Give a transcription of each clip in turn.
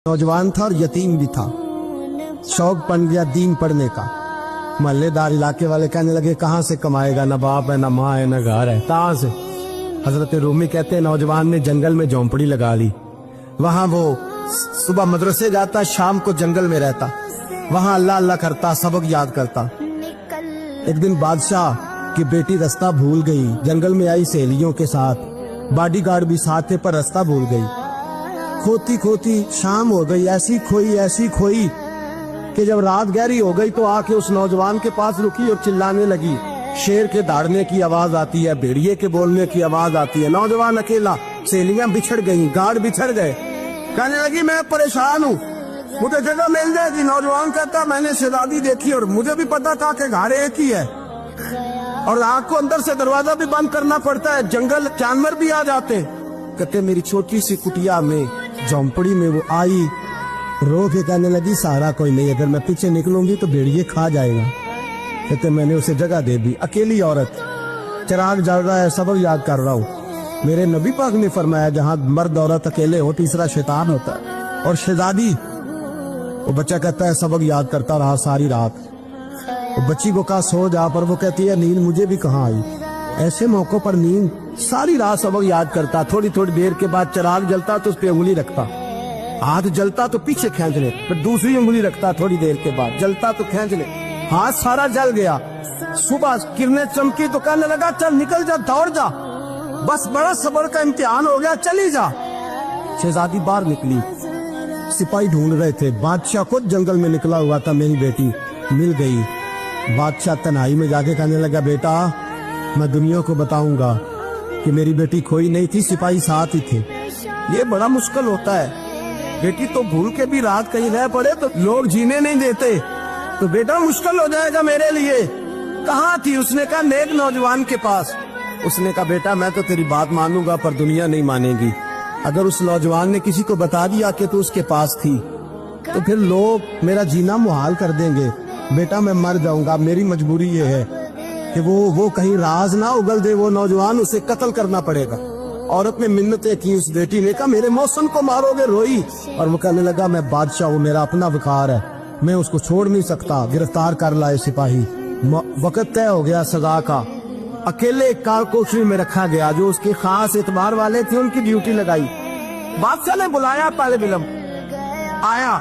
नौजवान था और यतीम भी था। शौक बन गया दीन पढ़ने का। महल्लेदार इलाके वाले कहने लगे कहाँ से कमाएगा, न बाप है न माँ है न घर है, कहाँ से। हजरत रूमी कहते हैं नौजवान ने जंगल में झोंपड़ी लगा ली। वहां वो सुबह मदरसे जाता, शाम को जंगल में रहता, वहां अल्लाह अल्लाह करता, सबक याद करता। एक दिन बादशाह की बेटी रास्ता भूल गई, जंगल में आई सहेलियों के साथ, बॉडीगार्ड भी साथ थे पर रास्ता भूल गई। खोती खोती शाम हो गई, ऐसी खोई कि जब रात गहरी हो गई तो आके उस नौजवान के पास रुकी और चिल्लाने लगी। शेर के दहाड़ने की आवाज आती है, भेड़िए के बोलने की आवाज आती है। नौजवान अकेला, सहेलियां बिछड़ गई, गार्ड बिछड़ गए। कहने लगी मैं परेशान हूँ, मुझे जगह मिल जाएगी। नौजवान कहता मैंने शहजादी देखी और मुझे भी पता था कि घर एक ही है और आग को अंदर से दरवाजा भी बंद करना पड़ता है, जंगल जानवर भी आ जाते। कहते मेरी छोटी सी कुटिया में झोंपड़ी में वो आई, रो के कहने लगी सहारा कोई नहीं, अगर मैं पीछे निकलूंगी तो भेड़िए खा जाएगा। कहते मैंने उसे जगह दे दी। अकेली औरत, चिराग जल रहा है, सबक याद कर रहा हूँ। मेरे नबी पाक ने फरमाया जहाँ मर्द औरत अकेले हो तीसरा शैतान होता है। और शहजादी, वो बच्चा कहता है सबक याद करता रहा सारी रात। वो बच्ची को कहा सो जा, पर वो कहती है नींद मुझे भी कहाँ आई। ऐसे मौकों पर नींद, सारी रात सबक याद करता। थोड़ी थोड़ी देर के बाद चिराग जलता तो उस पर उंगली रखता, हाथ जलता तो पीछे खींच ले, फिर दूसरी उंगली रखता। थोड़ी देर के बाद जलता तो खींच ले, हाथ सारा जल गया। सुबह किरणें चमकी तो कहने लगा चल निकल जा, दौड़ जा, बस बड़ा सब्र का इम्तिहान हो गया, चली जा। शहजादी बाहर निकली, सिपाही ढूंढ रहे थे। बादशाह खुद जंगल में निकला हुआ था, मेरी बेटी मिल गई। बादशाह तन्हाई में जाके कहने लगा बेटा मैं दुनिया को बताऊंगा कि मेरी बेटी खोई नहीं थी, सिपाही साथ ही थे। ये बड़ा मुश्किल होता है, बेटी तो भूल के भी रात कहीं रह पड़े तो लोग जीने नहीं देते, तो बेटा मुश्किल हो जाएगा मेरे लिए। कहाँ थी? उसने कहा नेक नौजवान के पास। उसने कहा बेटा मैं तो तेरी बात मानूंगा पर दुनिया नहीं मानेगी। अगर उस नौजवान ने किसी को बता दिया कि तू उसके पास थी तो फिर लोग मेरा जीना मुहाल कर देंगे। बेटा मैं मर जाऊंगा, मेरी मजबूरी ये है कि वो कहीं राज ना उगल दे वो नौजवान, उसे कत्ल करना पड़ेगा। औरत ने मिन्नतें की, उस बेटी ने कहा मेरे मौसम को मारोगे, रोई। और वो कहने लगा मैं बादशाह हूँ, मेरा अपना वकार है, मैं उसको छोड़ नहीं सकता। गिरफ्तार कर लाए सिपाही। वक्त तय हो गया सजा का। अकेले एक कार कोठरी में रखा गया, जो उसके खास एतबार वाले थे उनकी ड्यूटी लगाई। बादशाह ने बुलाया, पहले बिलम आया।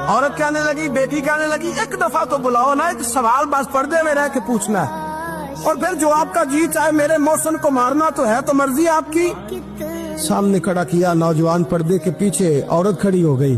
औरत कहने लगी, बेटी कहने लगी एक दफा तो बुलाओ ना, एक सवाल बस पर्दे में रह के पूछना है और फिर जो आपका जी चाहे, मेरे मौसम को मारना तो है, तो मर्जी आपकी। सामने खड़ा किया, नौजवान पर्दे के पीछे, औरत खड़ी हो गई।